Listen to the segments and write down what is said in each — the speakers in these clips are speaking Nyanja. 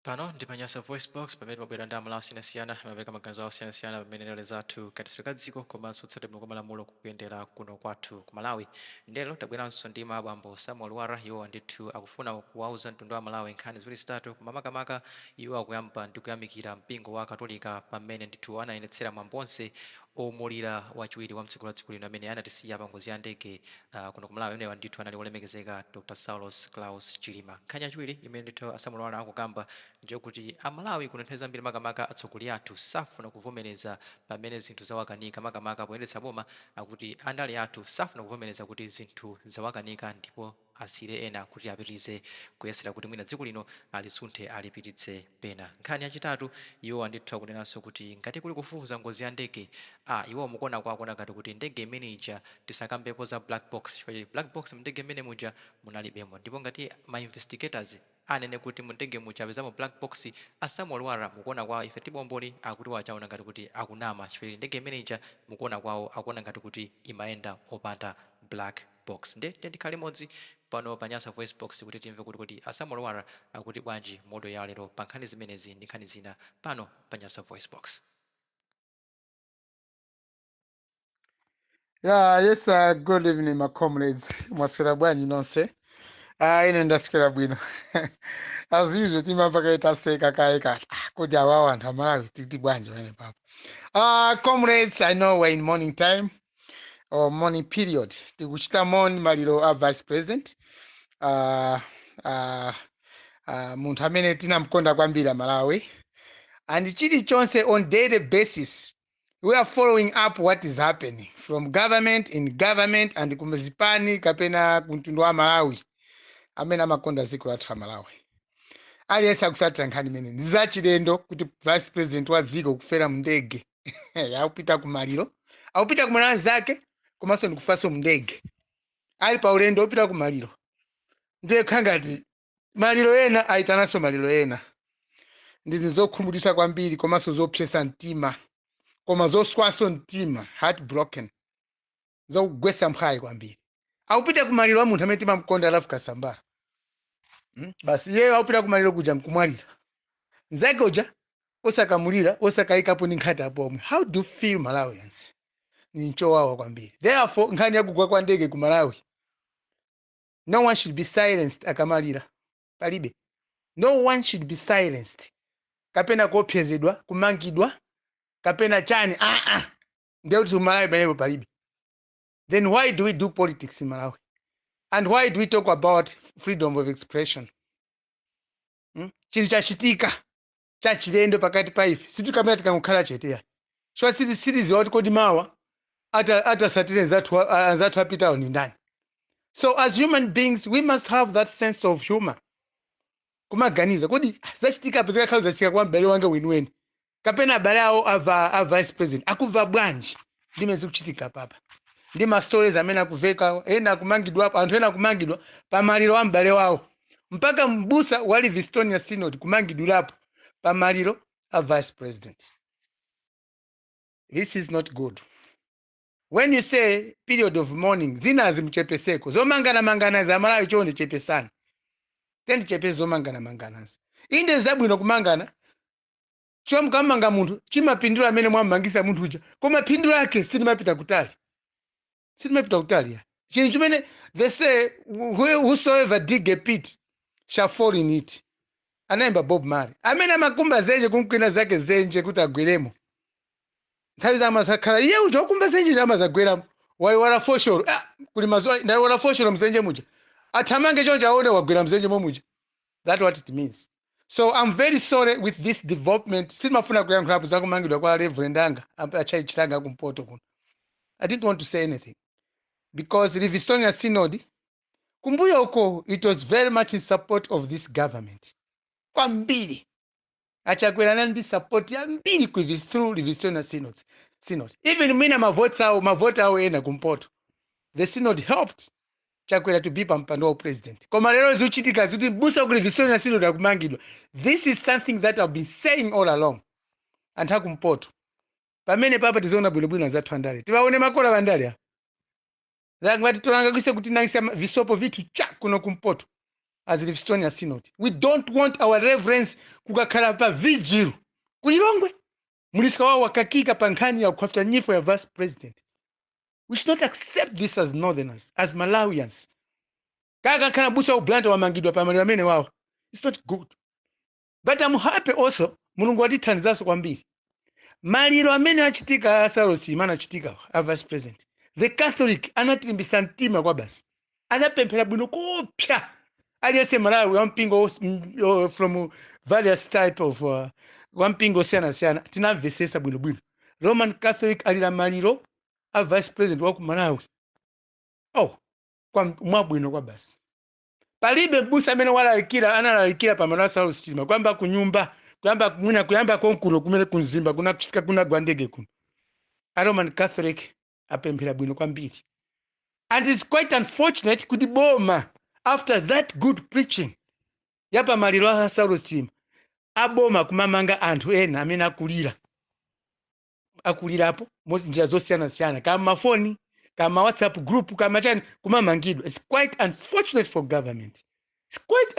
Pano ndipanyasa voice box pamene mabwera ndi amalawi osiyanasiyana amapeka maganizo awo osiyanasiyana pamene ndale zathu katisiro ka dziko komanso tsate bwino kwa malamulo kuyendera kuno kwathu ku Malawi. Ndelo tabweranso ndi abambo Samuel Lwara, iwo ndithu akufuna kuwauza mtundu wa Malawi nkhani ziwiri zitatu makamaka iwo akuyamba ndi kuyamikira mpingo wa Katolika pamene ndithu anayendetsera mwambo onse omulira wachiwiri wa mdziko la dziko lino amene anatisiya pa ngozi ya ndege kuno ku Malawi. Imenewa ndithu anali olemekezeka Dr. Saulos Claus Chilima. Nkhani yachiwiri imene ndithu Samuel Lwara akukamba njokuti amalawi kuno nthawi zambiri makamaka atsogoleri athu safuna kuvomereza pamene zinthu zawakanika makamaka poyendetsa boma akuti andale athu safuna kuvomereza kuti zinthu zawakanika ndipo asire ena kuti apitirize kuyesera kuti mwina dziko lino alisunthe alipititse pena. Nkhani yachitatu iwo andithu akunenanso kuti ngati kuli kufufuza ngozi ya ndege iwo mukuona kwakuona ngati kuti ndege imene ija tisakambepo za black box chifukwa black box mndege imene muja munalibemo ndipo ngati ma investigators anene kuti mundege muja apezamo black box Samuel Lwara mukuona kwawo ife tibomboni akuti wachaona ngati kuti akunama chifukwa ndege imene ija mukuona kwawo akuona ngati kuti imayenda opanda black box. Ndikhale modzi pano panyasa voice box kuti timve kuti Samuel Lwara akuti bwanji modo ya lero pa nkhani zimenezi ndi nkhani zina pano panyasa voice box. Yes, good evening, my comrades. Mwaswera bwanji nonse. Ine ndasikira bwino. As usual, timapakaita seka kaeka. Kodi awawa anthu amalawi titi bwanji wene papa. Comrades, I know we're in morning time or morning period. Tikuchita moni maliro a vice president. Munthu amene tinamkonda kwambiri Malawi. And chilichonse on daily basis. We are following up what is happening from government in government and kumazipani kapena kuntundu wa Malawi. Amene amakonda dziko lathu Malawi. Aliyense akusatira nkhani imene ndizachilendo kuti vice president wa dziko kufera mndege. Akupita kumaliro. Akupita kumaliro zake komanso ndikufaso mndege. Ali pa ulendo opita kumaliro. Ndiye khangati maliro ena aitanaso maliro ena. Ndizi zokhumudwitsa kwambiri komanso zopsesa mtima. Koma zoswaso mtima, heartbroken. Zogwesa mphaya kwambiri. Akupita kumaliro wa munthu amene timamkonda alafu kasambara. Basi yeye akupita kumaliro kuja mkumwalira. Nzake uja osakamulira osakaikapo ninkhata apomwe. How do you feel Malawians? Ni nchowawa kwambiri. Therefore nkhani yakugwa kwa ndege ku Malawi. No one should be silenced akamalira. Palibe. No one should be silenced. Kapena kopyezedwa, kumangidwa, kapena chani ndio kuti Malawi panepo palibe. Then why do we do politics in Malawi? And why do we talk about freedom of expression? Chinthu chachitika chachilendo pakati pa ife situkamira tikangokhala cheteya. So sitiziwa kuti kodi mawa atasatire zathu apitawo ni ndani. So as human beings we must have that sense of humor. Kumaganiza kodi zachitika pezeka khala zachitika kwa mbele wange winiweni. Kapena abale awo a vice president akuva bwanji ndimezi kuchitika papa. Ndi ma stories amene akuveka ena kumangidwa apo anthu ena kumangidwa pamaliro ambale wawo. Mpaka mbusa wa Livingstone Synod kumangidwirapo pamaliro a vice president. This is not good. When you say period of mourning zina azimchepeseko zomangana za Malawi chonde chepesana. Tendi chepesa zomangana. Inde zabwino kumangana. Chwa mkamanga munthu chimapindula amene mwamangisa munthu uja koma pindula yake silimapita kutali ya chinthu chimene they say whosoever dig a pit shall fall in it. Anayimba Bob Marley amene amakumba zenje kumkwina zake zenje kuti agweremo nthawi zamasakhala iye uja wakumba zenje amazagweramo waiwala fosholo kuli mazuwa ndaiwala fosholo mzenje muja athamange chonje aone wagwera mzenje momuja. That's what it means. So I'm very sorry with this development. Simafuna kuyankhulapo zakumangidwa kwa Reverend Anga achaichilanga kumpoto kuno. I didn't want to say anything because Livingstone Synod kumbuyo uko it was very much in support of this government. Kwambiri achagwerana ndi support ya mbiri through Livingstone Synod. Even mina mavota awo ena kumpoto. The Synod helped chakwera to be pampando president. Koma lero zichitika ziti busa ku Livingstone Synod akumangidwa. This is something that I've been saying all along. Antha kumpoto. Pamene papa tizoona bwinobwino zathu andale. Tiwaone makola bandale. Zangati tolanga kuse kuti nangisa visopo vitu cha kuno kumpoto. as the Livingstonian Synod. We don't want our reverends kukakhala pa vigil. Kulilongwe. Mulisika wao wakakika pankhani ya kukhafika nyifo ya vice president. We should not accept this as northerners, as Malawians. Kaka kana busa ublanta wamangidwa pa mali amene wao. It's not good. But I'm happy also, mulungu watithandizaso kwambiri. Maliro amene achitika asarosi mana achitika a vice president. The Catholic anatilimbisa mtima kwa basi. Anapemphera bwino kopya. Aliyese Malawi wampingo from various type of wampingo siyana tinamvesesa bwino. Roman Catholic alira maliro a vice president wa ku Malawi. Oh, kwa mwabwino kwa basi. Palibe busa amene analalikira pa Malawi South Chilima kwamba kunyumba kuyamba konkuno kumene kunzimba kunakuchitika kuna gwandege kuno. A Roman Catholic apemphera bwino kwambiri. And it's quite unfortunate kuti boma after that good preaching yapa maliro a South Chilima aboma kumamanga anthu ena amene akulirapo njira zosiyana kama mafoni kama WhatsApp group kama chani kumamangidwa. It's quite unfortunate for government. It's quite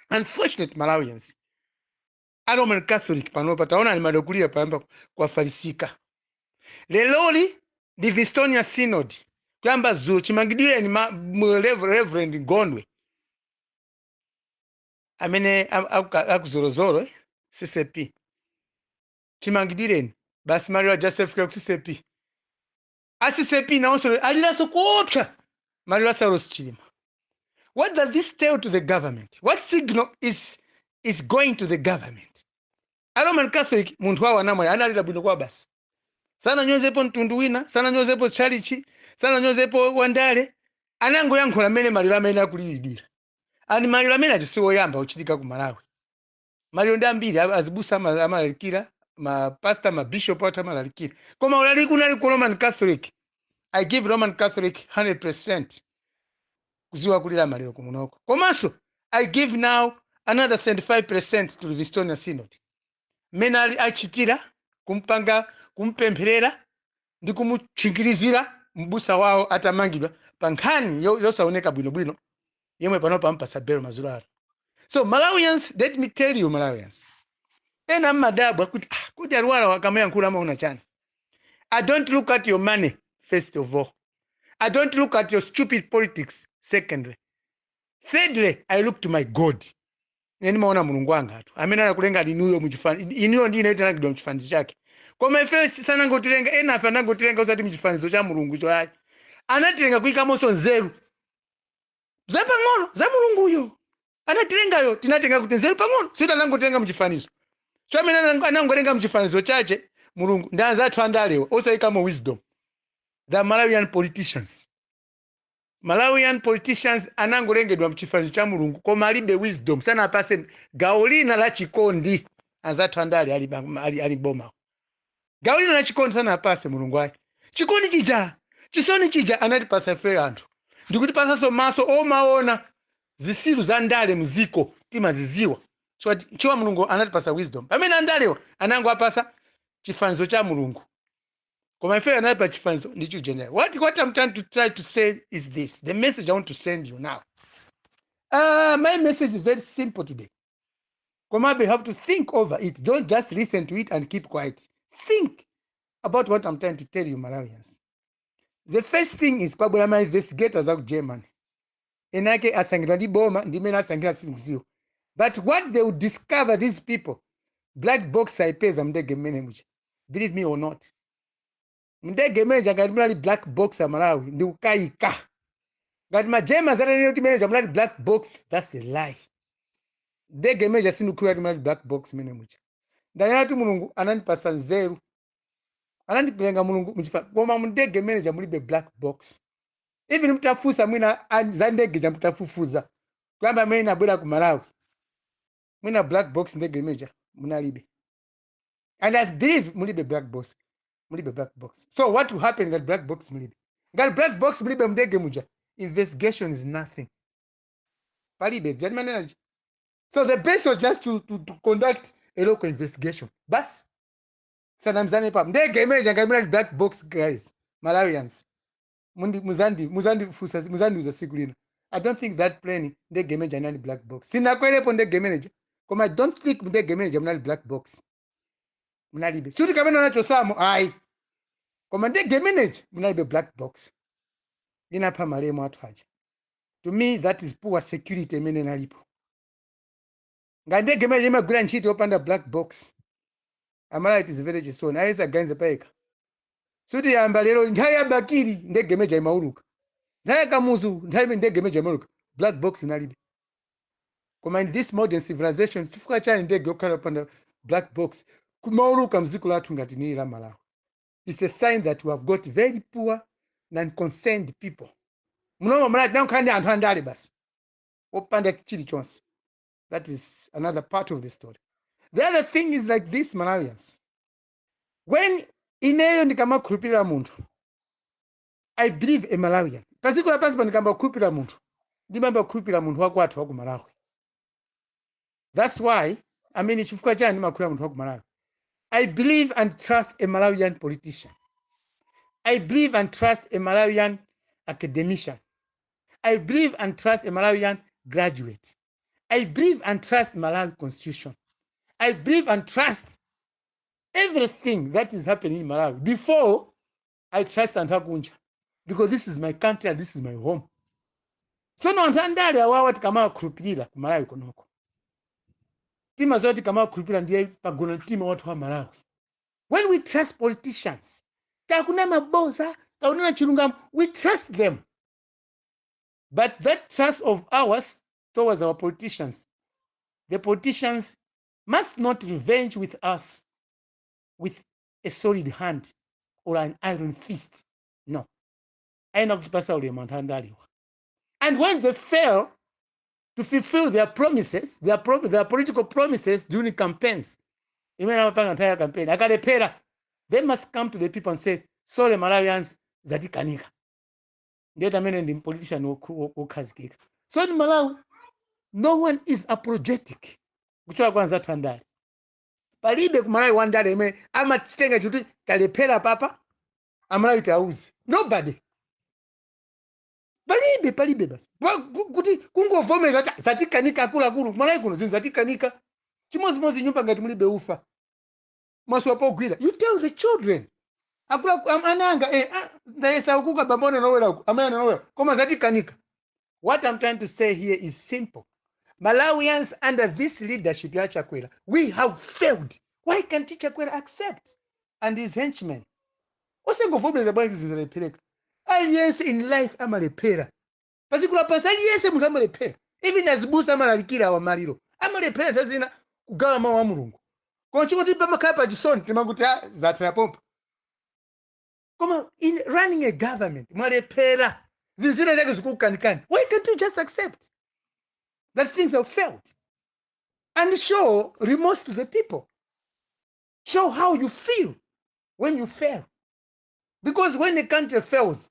unfortunate Malawians. A Roman Catholic panopa taona ni madokulia pamba kwa farisika. Leloli Livingstonian Synod kwamba zulo chimangidwire ni Reverend Gondwe amene akuzorozoro CCP chimangidwire ni basi Mario Joseph kwa CCP CCP naonso alilaso kuopya Mario Saros Chilima. What does this tell to the government? What signal is going to the government? A Roman Catholic muntu wawo anamwe analira bwino kwa basi. Sana nyozepo mtundu wina, sana nyozepo chalichi, sana nyozepo wandale, anango yankhula amene maliro amene akulilidwira. Ani maliro amene atisiwo yamba uchitika ku Malawi. Maliro ndi ambiri azibusa amalalikira, ma pastor, ma bishop ata amalalikira. Koma ulali kunali ku Roman Catholic. I give Roman Catholic 100% kuziwa kulira maliro kumunoko. Komanso, I give now another 75% to the Livingstonian Synod. Menali achitira kumpempherera ndi kumuchingirizira mbusa wao atamangidwa pankhani yosaoneka bwino yemwe panopa ampasa belo mazulalo. So Malawians, let me tell you Malawians, ena madabwa kuti Lwara wakamuyankhula mauna chani. I don't look at your money first of all. I don't look at your stupid politics secondly. Thirdly, I look to my God. Neni maona mulungu wanga atu amene anakulenga inuyo muchifanizo inuyo ndi inaita nagidwa muchifanizo chake. Koma ife sana ngotilenga ena afa nangotilenga usati muchifanizo cha mulungu cho ayi anatilenga kuika monso nzeru za pang'ono za mulungu uyo anatilengayo tinatenga kuti nzeru pang'ono sita nangotilenga muchifanizo cho amene anangolenga muchifanizo chache mulungu ndanza athu andalewa osaikamo wisdom. The Malawian politicians anangolengedwa mchifanizo cha mulungu koma alibe wisdom sana apase gaulina la chikondi anzathu andale ali boma. Gaulina la chikondi sana apase mulungu ayi. Chikondi chija, chisoni chija anatipasa ife anthu. Ndikuti pasaso maso omaona zisiru za ndale muziko timaziziwa. Chiwa mulungu anatipasa wisdom. Pamene andalewa anango apasa chifanizo cha mulungu. Koma ife anatipasa chifanizo ndicho general. What I'm trying to try to say is this. The message I want to send you now. My message is very simple today. Komabe have to think over it. Don't just listen to it and keep quiet. Think about what I'm trying to tell you, Malawians. The first thing is kwabula my investigators out Germany. Enake asangira di boma ndimena asangira sinzio. But what they will discover, these people, black box saipeza mdege mene mucha. Believe me or not. Mdege mene jagadimali black box ya Malawi ndi ukaika. Gadima Germans ananoti mene jamali black box, that's a lie. Mdege mene jasinu kuya black box mene mucha. Ndani mulungu ananipasa nzeru. Anandipilenga mulungu mchifa. Goma mndege manager mulibe black box. Even mtafusa mwina zandege ja mtafufuza. Kwamba mimi nabwera ku Malawi. Mwina black box ndege manager munalibe. And I believe mulibe black box. Mulibe black box. So what will happen that black box mulibe? That black box mulibe mdege muja. Investigation is nothing. Palibe manager. So the best was just to conduct a local investigation. Bas. Sanamzane pa. Mdege meja ngamira black box guys. Malawians. Muzandi fusa muzandi uza sigulina. I don't think that plane ndege manager nali black box. Sinakwerepo ndege manager. Koma I don't think ndege manager mnali black box. Mnalibe. Suti kamena nacho samo, ai. Koma ndege manager mnalibe black box. Inapa malemo watu haja. To me, that is poor security mene nalipo. Nga ndege manager imagwira ntchito opanda black box. Amala it is very chisoni. Ayesa ganze paeka. Suti yamba lero nthawi yabakiri ndege manager imauluka. Nthawi kamuzu nthawi ndege manager imauluka. Black box nalibe. Koma in this modern civilization, chifukwa chani ndege okhala opanda black box. Kumauluka mziko lathu ngati nili la Malawi. It's a sign that we have got very poor non-concerned people. Mnoma mwana nankandi anthu andale basi. Opanda chili chonse. That is another part of the story. The other thing is like this, Malawians. When ineyo ndikamakhulupirira munthu, I believe a Malawian. Pasiko la pasi ndikamba kukhulupirira munthu, ndimamba kukhulupirira munthu wakwathu wa ku Malawi. That's why, chifukwa chani ndimakhulupirira munthu wa ku Malawi. I believe and trust a Malawian politician. I believe and trust a Malawian academician. I believe and trust a Malawian graduate. I believe and trust Malawi constitution. I believe and trust everything that is happening in Malawi before I trust Antakunja. Because this is my country and this is my home. So no andale awawa tikama khulupirira ku Malawi konoko. Tima zoti kama khulupirira ndiye pagona tima watu wa Malawi. When we trust politicians, takuna mabosa, kaunana chilungamo, we trust them. But that trust of ours towards our politicians, the politicians must not revenge with us with a solid hand or an iron fist. No. And when they fail to fulfill their promises, their political promises during campaigns, they must come to the people and say, sorry, Malawians, zatikanika. Ndeta mene ndi politician wokhazikika. So in Malawi, no one is apologetic. Kuchoka kwanza tandali. Palibe ku Malawi wandale imene amatenga chuti alephera papa, Malawi tauzi. Nobody. Palibe basi. Kuti kungovomeza zatikanika akulu Malawi kuno zinthu zatikanika. Chimodzimodzi nyumba ngati mulibe ufa. Maswapo gwira. You tell the children. Ananga ndayesa ukuka bambona nowera uku amana nowera koma zatikanika. What I'm trying to say here is simple. Malawians under this leadership ya Chakwera, we have failed. Why can't Chakwera accept? And his henchmen. Osengovomeza bwangu zinzalepeleka. Alliance in life amalephera. Pasikula pasa alliance munthu amalephera. Even as busa amalalikira wa maliro. Amalephera tazina kugawa mawu a Mulungu. Koma chikoti pamakhala pa chisoni timakuti zatira pompa. Koma in running a government, malephera. Zizina zake zikukanikani. Why can't you just accept that things have failed? And show remorse to the people. Show how you feel when you fail. Because when a country fails,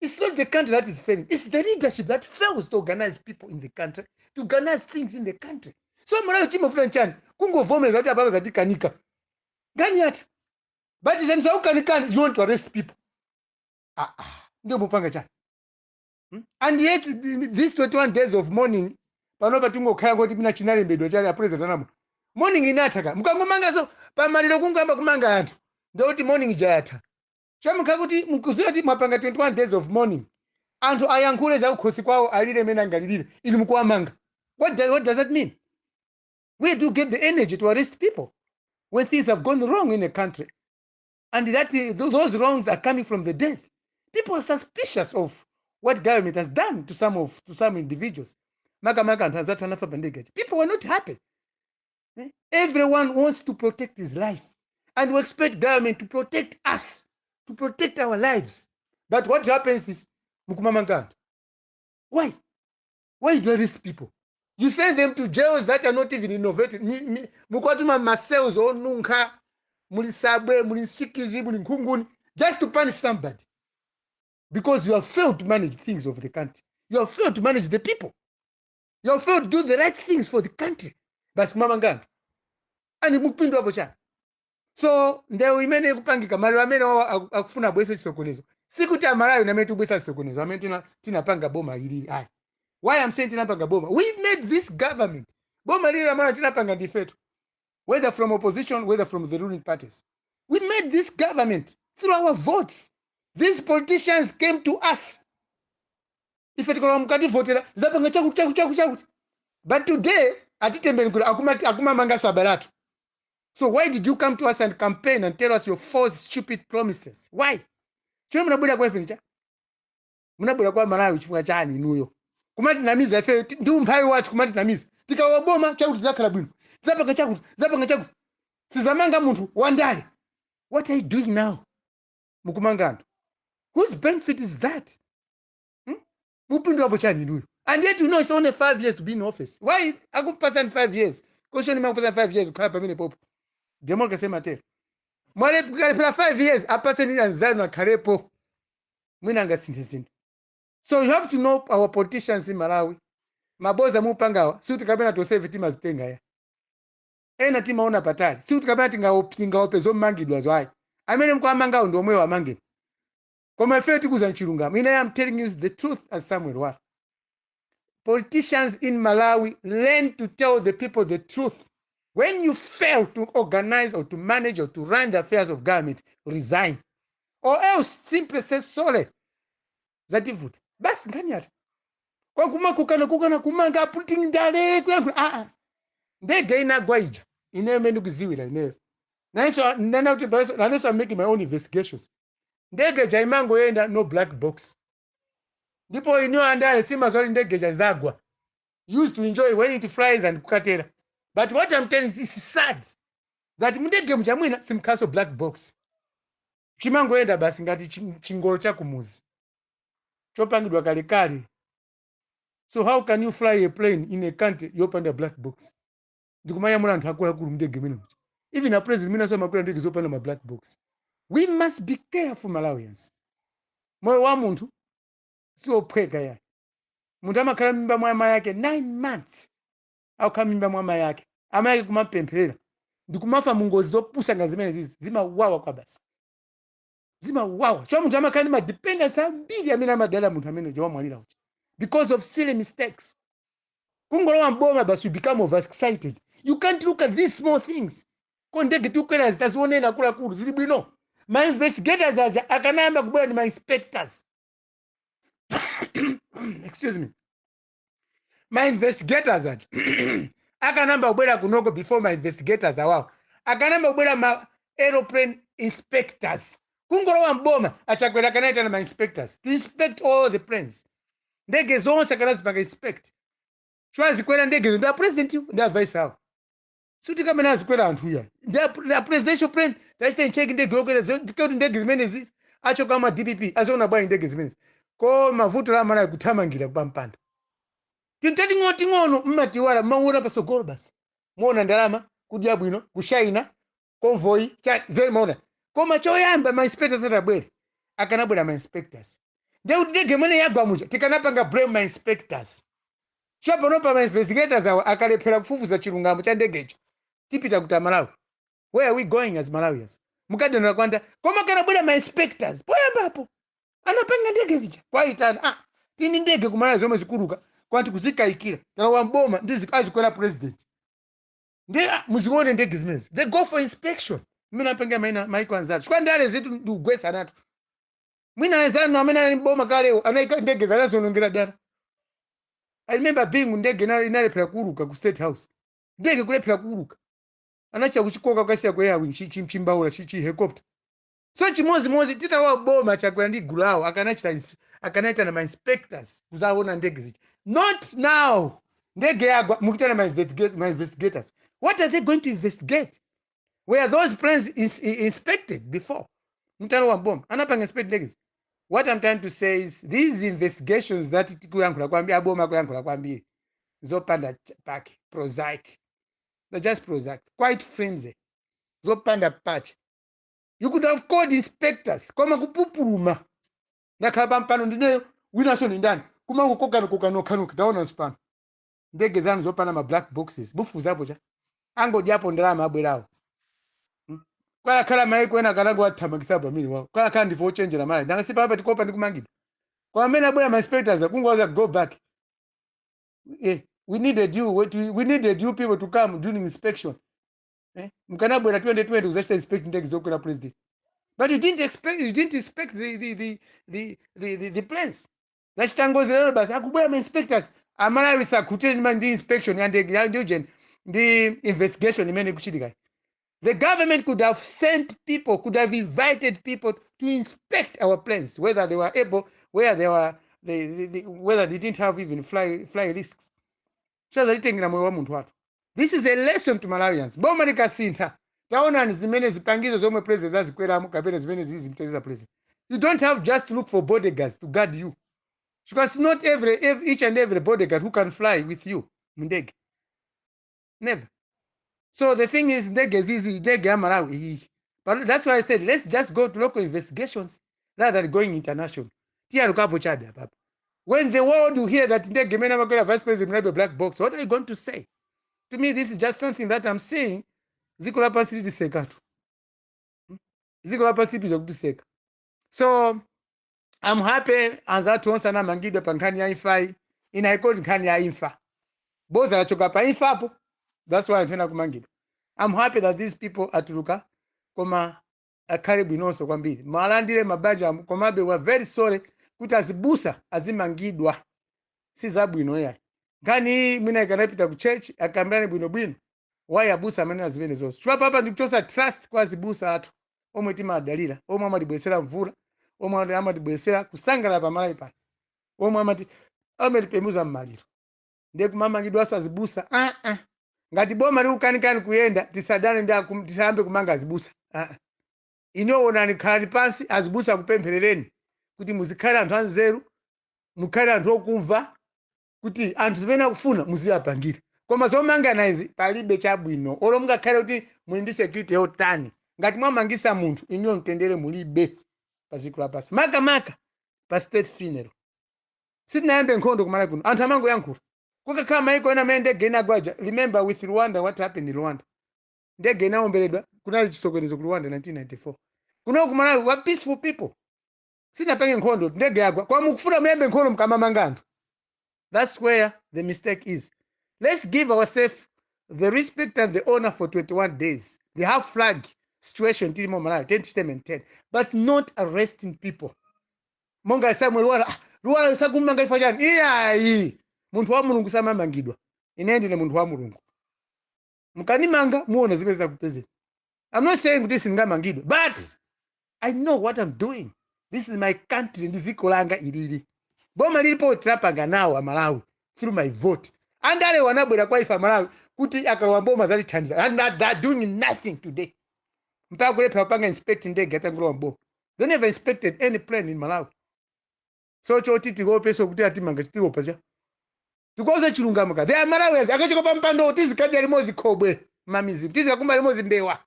it's not the country that is failing. It's the leadership that fails to organize people in the country, to organize things in the country. So Malawi chimo fulani chani, kungovomeza kuti ababa zatikanika. Gani yata? But then so kanikani, you want to arrest people. Ndio mupanga chani. And yet, these 21 days of mourning, panopa tungokhala kuti mina chinalembedwa chali president anamu. Mourning inataka. Mukangomanga so pamaliro kungamba kumanga anthu. Ndoti mourning jayatha. Chamukha kuti mukuziwa kuti mwapanga 21 days of mourning. Anthu ayankhule za ukhosi kwawo alire mena ngalilire. Inu mukuwamanga. What does that mean? Where do you get the energy to arrest people when things have gone wrong in a country? And that those wrongs are coming from the death. People are suspicious of what government has done to some individuals. People were not happy. Everyone wants to protect his life. And we expect government to protect us, to protect our lives. But what happens is, why? Why do you arrest people? You send them to jails that are not even innovative. Mukwatuma masels onunka, mulisabwe, mulisikizi, mulinkunguni, just to punish somebody. Because you have failed to manage things of the country. You have failed to manage the people. You have failed to do the right things for the country. Basi mamangana. Ani mupindo hapo chana. So, ndeo imene kupangika, mali wamene akufuna bwese chisokonezo. Siku cha Malawi na metu bwesa chisokonezo. Amene tina panga boma ilili. Why I'm saying tinapanga boma? We made this government. Boma lila mara tinapanga ndifetu. Whether from opposition, whether from the ruling parties. We made this government through our votes. These politicians came to us. If tikolowa mukati votera, zapanga chakuti. But today, atitembeni kula akuma mangaso abalatu. So why did you come to us and campaign and tell us your false, stupid promises? Why? Chwe munabwera kwa ifinicha? Munabwera kwa Malawi chifukwa chani inuyo? Kumati namiza ife ndi umphawi wathu kumati namiza. Tikawaboma chakuti zakhala bwino. Zapanga chakuti. Sizamanga munthu wandale. What are you doing now? Mukumanga anthu. Whose benefit is that? Mupindu wapo chani inuyo. And yet you know it's only 5 years to be in office. Why akumpasa 5 years? Question makupasa 5 years ukhala pamene popo. Democracy matter. Mwale Mukalephela 5 years apase ni anzano akhalepo. Mwina angasinthe zinthu. So you have to know our politicians in Malawi. Maboza mupangawa. Si utikapena to save tima zitenga ya. Ena tima ona patali. Si utikapena tingaope zo mangidwa zo hai. Amene mkwamanga ndo omwe wa mangidwa. Koma ife tikuza nchilungamo. I am telling you the truth as Samuel Lwara. Politicians in Malawi learn to tell the people the truth. When you fail to organize or to manage or to run the affairs of government, resign. Or else simply say sorry. Zati vote. Basi ngani hata. Kwa kukana kumanga putting ndale kwa ndege inagwa ija. Inemeni kuziwira ineyo. Naneso I'm making my own investigations. Ndege jaimango yenda no black box. Ndipo ino andale sima zoli ndege jazagwa. Used to enjoy when it flies and kukatera. But what I'm telling you is sad. That ndege mjamwina simkaso black box. Chimango yenda basi ngati chingolo cha kumuzi. Chopangidwa kalekale. So how can you fly a plane in a country yopanda black box? Ndikumanya mwana anthu akula kulu ndege mene. Even a president mina so makula ndege zopanda ma black box. We must be careful Malawians. Moyo wa muntu sio phweka ya. Muntu amakhala mimba mwa mama yake 9 months. Au kama mimba mwa mama yake. Ama yake kumapemphera. Ndikumafa mungozi zopusa ngazimene zizi. Zima wawa kwa basi. Zima wawa. Chwa muntu amakhala ma dependence ambiri amene amadala muntu amene jawa mwalira uchi. Because of silly mistakes. Kungolowa mboma basi you become overexcited. You can't look at these small things. Kondege tukwena zitazione kula kulu zili bwino. My investigators aja akanamba kubwera ni my inspectors. Excuse me. My investigators aja akanamba kubwera kunoko before my investigators awawo. Akanamba kubwera ma aeroplane inspectors. Kungolowa mboma achakwera kanaita na my inspectors to inspect all the planes. Ndege zonse kanazipanga inspect. Chwazi kwera ndege nda president nda vice hao. Suti kama nazi kwera anthu ya. Nda presidential plane tachita check ndege yokwera zikauti ndege zimene zizi acho kama DPP azona bwa ndege zimene. Ko mavuto la mana kuthamangira pampando. Tintati ngoti ngono mmatiwala maura pasogolo basi. Muona ndalama kudya bwino kushaina convoy cha zeri maona. Koma choyamba my inspectors atabwere. Akanabwera my inspectors. Ndege mwene yagwa muja tikanapanga blame my inspectors. Chopo nopa my investigators awa akalephera kufufuza chilungamo cha ndegecho. Tipita kuta Malawi. Where are we going as Malawians? Mukadena kwanda koma kanabwera my inspectors. Poyamba hapo. Anapanga ndege zija. Kwa itana tini ndege kumala zomwe zikuluka kwanti kuzikaikira. Tana wamboma ndizi azikwera president. Muzione ndege zimezi. They go for inspection. Mina penga maiko anzatu. Kwa ndale zitu ndugwesa natu. Mwina wezano amena mboma kaleo anaika ndege zanazonongera dara. I remember being ndege inalephera kuruka ku State House. Ndege kulephera kuruka. Anacha kuchikoka kwasiya kwa airwing chimbaula chichi helicopter. So chimozi titawa boma chakwera ndi gulawo akanaita na my inspectors kuzaona ndege zichi. Not now. Ndege yagwa mukitana my investigators. What are they going to investigate? Were those planes inspected before? Mutano wa bomba anapanga inspect ndege. What I'm trying to say is these investigations that kuyankula kwambia aboma kuyankula kwambia zopanda paki prosaic. They're just prosaic, quite flimsy. Zopanda patch. You could have called inspectors koma kupupuruma. Nakaba mpano ndineyo winaso ni ndani. Kuma kukano kitaona spano. Ndege zanu zopanda ma black boxes. Bufu zapo cha. Ango japo ndalama abwerawo. Kwa kala maiko ena kanango athamakisaba mini wao. Kwa kandi for change na mali. Nanga sipa hapa tikopa ndikumangidwa. Kwa mena bwana my inspectors kungoza go back. we needed you people to come during inspection. Mkanabwera 2020 kuzachita inspect ndege zokwera president. But you didn't inspect the plans. Zachitangozi lero basi akubwera inspectors Malawi sakuteni mandi inspection and the investigation imene kuchitika. The government could have sent people, could have invited people to inspect our planes, whether they were able, whether they didn't have even fly risks. So this is a lesson to Malawians. Boma likasintha. Taonani zimene zipangizo zomwe president azikweramu kapena zimene zizimteza president. You don't have just to look for bodyguards to guard you. Because not each and every bodyguard who can fly with you. Mndege. Never. So the thing is, ndege is easy, ndege Malawi. But that's why I said, let's just go to local investigations rather than going international. When the world will hear that ndege mena makwera vice president will be a black box, what are you going to say? To me, this is just something that I'm saying. Ziko lapa silitiseka tu. Ziko lapa silitiseka. So, I'm happy anzatu onsa na mangidwa pa nkhani ya imfa. Inaikodi nkhani ya imfa. Both anachoka pa imfa hapo. That's why I'm kumangidwa. I'm happy that these people atuluka koma akaribu inonso kwambiri. Malandile mabaja komabe were very sorry kuti azibusa azimangidwa. Si zabu inoya. Nkhani mina ikanapita ku church akambirane bwino. Why abusa amene azimene zonse. Chwa papa ndikuchosa trust kwa azibusa atu. Omwe timadalira. Omwe amatibwesera mvula. Omwe amatibwesera kusangala pa Malawi pa. Omwe amatipemuza mmaliro. Ndiye kumamangidwa azibusa. Ngati boma li ukanikani kuyenda tisadane tisambe kumanga azibusa. Inoona nikhala pansi azibusa kupempherereni kuti muzikhala anthu anzeru, mukhale anthu okumva kuti anthu zimene kufuna muziyapangira. Koma zomanga izi palibe chabwino. Olo mungakhale kuti muli ndi security yotani. Ngati mwamangisa munthu inyo mtendere mulibe paziko lapasi. Maka pa state funeral. Sitinayambe nkhondo kumala kuno. Anthu amango yankhula. Kukakhala maiko ena amene ndege inagwaja. Remember with Rwanda what happened in Rwanda. Ndege inaomberedwa kunali chisokonezo ku Rwanda 1994. Kuno kumala wa peaceful people. Sinapenge nkhondo ndege yagwa. Kwa mukufuna muyambe nkhondo mkamamanga anthu. That's where the mistake is. Let's give ourselves the respect and the honor for 21 days. The half flag situation till Malawi 10 but not arresting people. Monga Samuel Lwara sakumanga ifajani. Iya. Muntu wa mulungu samamangidwa. Inendi ne muntu wa mulungu. Mkanimanga muone zimeza kupeze. I'm not saying this ngamangidwa, but I know what I'm doing. This is my country, ndiziko langa ilili. Boma lilipo trapanga nawo Malawi through my vote. Andale wanabwera kwa ifa Malawi kuti akawamboma zali thandiza. And they're doing nothing today. Mpaka kulepa panga inspecting ndege atangulo wambo. They never inspected any plane in Malawi. So choti tigo peso kuti atimanga tigo pacha. Tukoze chilungamuka. They are Malawians. Akachikopa mpando tizikaja limozi khobwe mamizi. Tizikakumba limozi mbewa.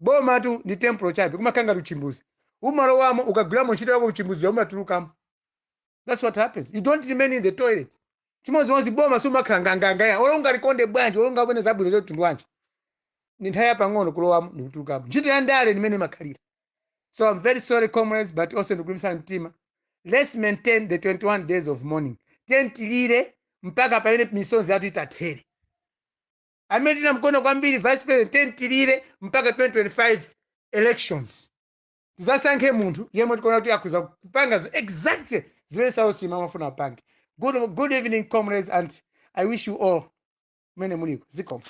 Boma tu ndi templo chabe kumakanga luchimbuzi. Umalo wamo ukagulamo ntchito yako uchimbuzi umatulukamo. That's what happens. You don't remain in the toilet. Chimozi wanzi boma suma khanganganga ya. Olonga likonde bwanji, olonga bwene zabwino zotundu wanji. Nintaya pang'ono kulowamo ndikutulukamo. Ntchito ya ndale nimene makhalira. So I'm very sorry comrades, but also ndikulimbisa mtima. Let's maintain the 21 days of mourning. Tentilire mpaka pamene misonzi yathu itathere. Amene tina mkono kwambiri vice president tentilire mpaka 2025 elections. Tizasankhe munthu yemwe tikuona kuti akuza kupanga exactly zimene Sausima amafuna apange. Good evening comrades, and I wish you all many muniko. Zikomo.